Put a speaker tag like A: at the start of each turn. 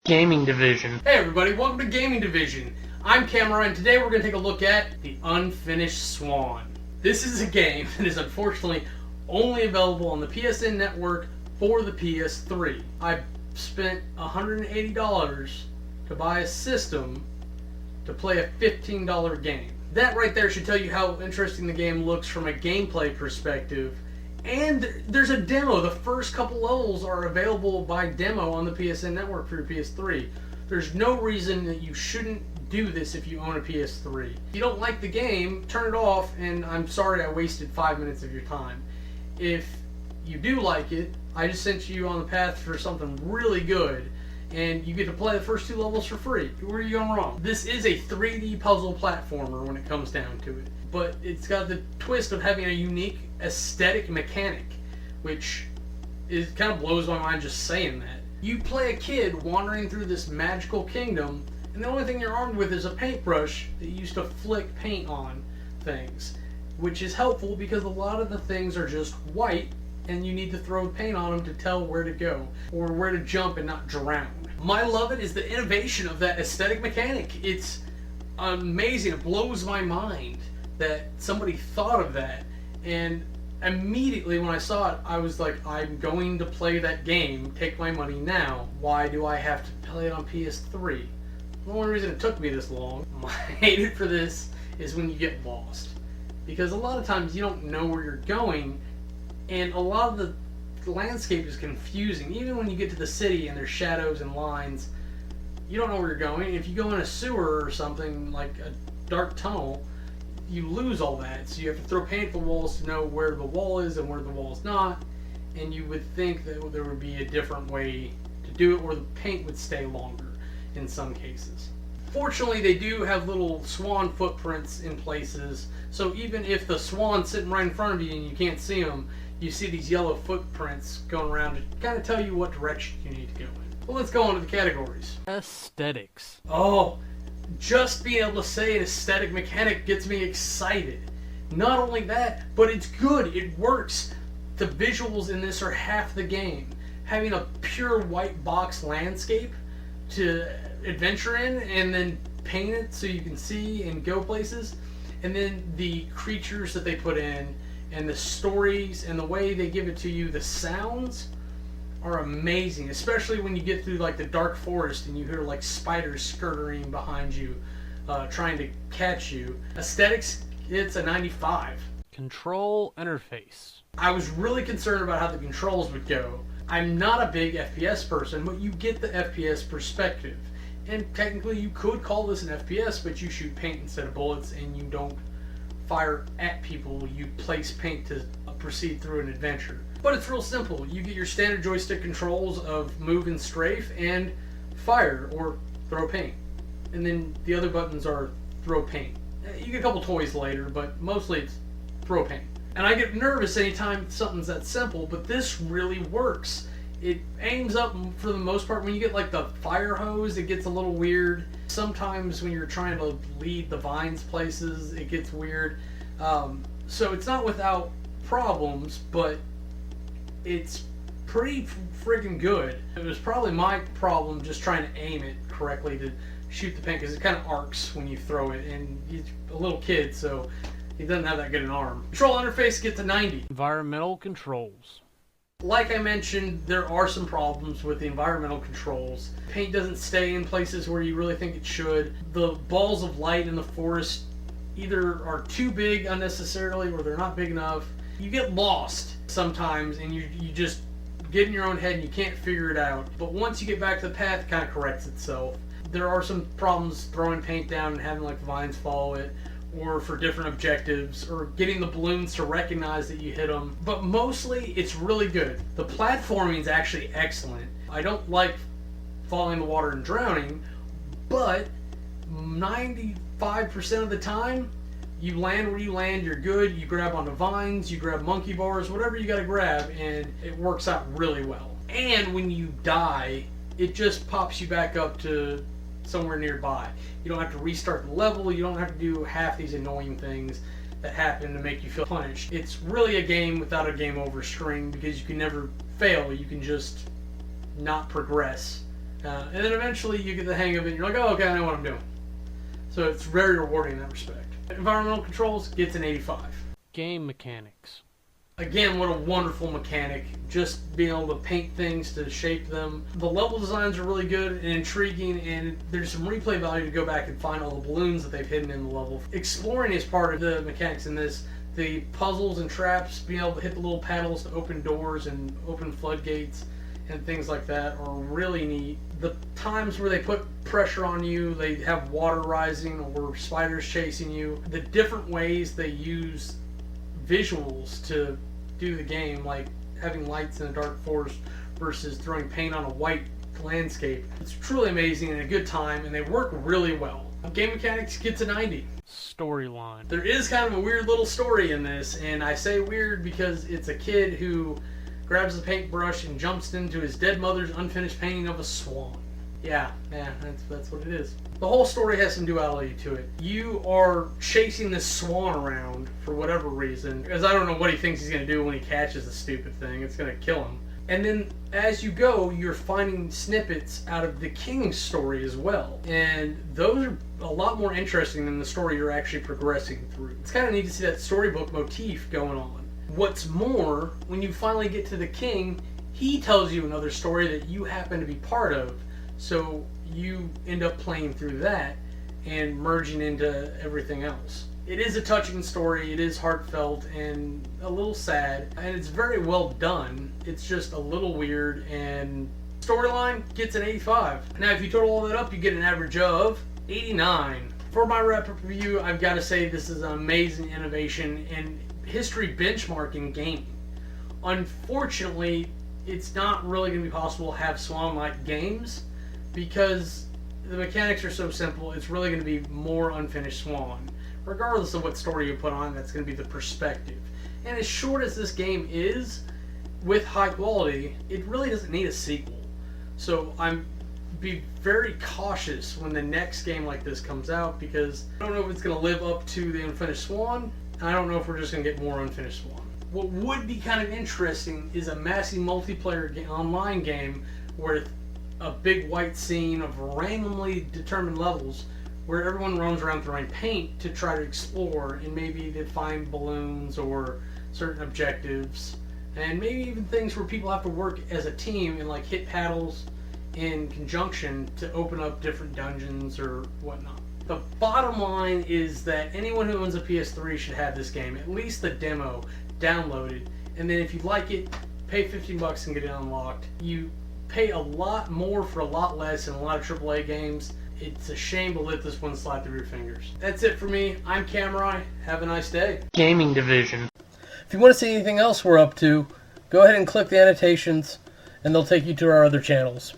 A: Gaming Division.
B: Hey everybody, welcome to Gaming Division. I'm Camera, and today we're going to take a look at the unfinished Swan. This is a game that is unfortunately only available on the PSN network for the PS3. I spent $180 to buy a system to play a $15 game. That right there should tell you how interesting the game looks from a gameplay perspective. And there's a demo. The first couple levels are available by demo on the PSN network for your PS3. There's no reason that you shouldn't do this if you own a PS3. If you don't like the game, turn it off, and I'm sorry I wasted 5 minutes of your time. If you do like it, I just sent you on the path for something really good, and you get to play the first 2 levels for free. Where are you going wrong? This is a 3D puzzle platformer when it comes down to it, but it's got the twist of having a unique aesthetic mechanic, which kind of blows my mind just saying that. You play a kid wandering through this magical kingdom, and the only thing you're armed with is a paintbrush that you use to flick paint on things, which is helpful because a lot of the things are just white, and you need to throw paint on them to tell where to go, or where to jump and not drown. My love it is the innovation of that aesthetic mechanic. It's amazing. It blows my mind that somebody thought of that, and immediately when I saw it, I was like, I'm going to play that game, take my money now. Why do I have to play it on PS3? The only reason it took me this long, my hatred for this, is when you get lost. Because a lot of times you don't know where you're going, and a lot of the landscape is confusing. Even when you get to the city and there's shadows and lines, you don't know where you're going. If you go in a sewer or something, like a dark tunnel, you lose all that. So you have to throw paint at the walls to know where the wall is and where the wall is not. And you would think that there would be a different way to do it, where the paint would stay longer in some cases. Fortunately, they do have little swan footprints in places. So even if the swan's sitting right in front of you and you can't see them, you see these yellow footprints going around to kind of tell you what direction you need to go in. Well, let's go on to the categories.
A: Aesthetics.
B: Oh, just being able to say an aesthetic mechanic gets me excited. Not only that, but it's good. It works. The visuals in this are half the game. Having a pure white box landscape to adventure in, and then paint it so you can see and go places, and then the creatures that they put in, and the stories, and the way they give it to you, the sounds are amazing, especially when you get through like the dark forest and you hear like spiders skirting behind you, trying to catch you. Aesthetics, it's a 95.
A: Control interface.
B: I was really concerned about how the controls would go. I'm not a big FPS person, but you get the FPS perspective. And technically you could call this an FPS, but you shoot paint instead of bullets, and you don't fire at people, you place paint to proceed through an adventure. But it's real simple. You get your standard joystick controls of move and strafe and fire or throw paint. And then the other buttons are throw paint. You get a couple toys later, but mostly it's throw paint. And I get nervous anytime something's that simple, but this really works. It aims up for the most part. When you get like the fire hose, it gets a little weird. Sometimes when you're trying to lead the vines places, it gets weird. So it's not without problems, but it's pretty friggin' good. It was probably my problem just trying to aim it correctly to shoot the paint, because it kind of arcs when you throw it, and he's a little kid, so he doesn't have that good an arm. Control interface gets a 90.
A: Environmental controls.
B: Like I mentioned, there are some problems with the environmental controls. Paint doesn't stay in places where you really think it should. The balls of light in the forest either are too big unnecessarily, or they're not big enough. You get lost sometimes, and you just get in your own head and you can't figure it out. But once you get back to the path, it kind of corrects itself. There are some problems throwing paint down and having like vines follow it, or for different objectives, or getting the balloons to recognize that you hit them. But mostly, it's really good. The platforming is actually excellent. I don't like falling in the water and drowning, but 95% of the time, you land where you land, you're good. You grab onto vines, you grab monkey bars, whatever you gotta grab, and it works out really well. And when you die, it just pops you back up to somewhere nearby. You don't have to restart the level, you don't have to do half these annoying things that happen to make you feel punished. It's really a game without a game over string, because you can never fail, you can just not progress And then eventually you get the hang of it and you're like, oh, okay, I know what I'm doing. So it's very rewarding in that respect. Environmental controls gets an 85.
A: Game mechanics.
B: Again, what a wonderful mechanic. Just being able to paint things to shape them. The level designs are really good and intriguing, and there's some replay value to go back and find all the balloons that they've hidden in the level. Exploring is part of the mechanics in this. The puzzles and traps, being able to hit the little paddles to open doors and open floodgates and things like that are really neat. The times where they put pressure on you, they have water rising or spiders chasing you. The different ways they use visuals to do the game, like having lights in a dark forest versus throwing paint on a white landscape. It's truly amazing and a good time, and they work really well. Game mechanics gets a 90.
A: Storyline.
B: There is kind of a weird little story in this, and I say weird because it's a kid who grabs a paintbrush and jumps into his dead mother's unfinished painting of a swan. Yeah, that's what it is. The whole story has some duality to it. You are chasing this swan around for whatever reason, because I don't know what he thinks he's going to do when he catches the stupid thing. It's going to kill him. And then as you go, you're finding snippets out of the king's story as well. And those are a lot more interesting than the story you're actually progressing through. It's kind of neat to see that storybook motif going on. What's more, when you finally get to the king, he tells you another story that you happen to be part of. So you end up playing through that and merging into everything else. It is a touching story, it is heartfelt and a little sad, and it's very well done. It's just a little weird, and storyline gets an 85. Now if you total all that up, you get an average of 89. For my wrap-up review, I've got to say this is an amazing innovation and history benchmark in gaming. Unfortunately, it's not really going to be possible to have Swan-like games because the mechanics are so simple. It's really going to be more unfinished Swan. Regardless of what story you put on, that's going to be the perspective. And as short as this game is, with high quality, it really doesn't need a sequel. So I'm be very cautious when the next game like this comes out, because I don't know if it's going to live up to the Unfinished Swan, and I don't know if we're just going to get more Unfinished Swan. What would be kind of interesting is a massive multiplayer online game with a big white scene of randomly determined levels where everyone runs around throwing paint to try to explore and maybe to find balloons or certain objectives, and maybe even things where people have to work as a team and like hit paddles in conjunction to open up different dungeons or whatnot. The bottom line is that anyone who owns a PS3 should have this game, at least the demo, downloaded, and then if you like it, pay $15 and get it unlocked. You pay a lot more for a lot less in a lot of AAA games. It's a shame to let this one slide through your fingers. That's it for me. I'm Cameron. Have a nice day.
A: Gaming division.
B: If you want to see anything else we're up to, go ahead and click the annotations, and they'll take you to our other channels.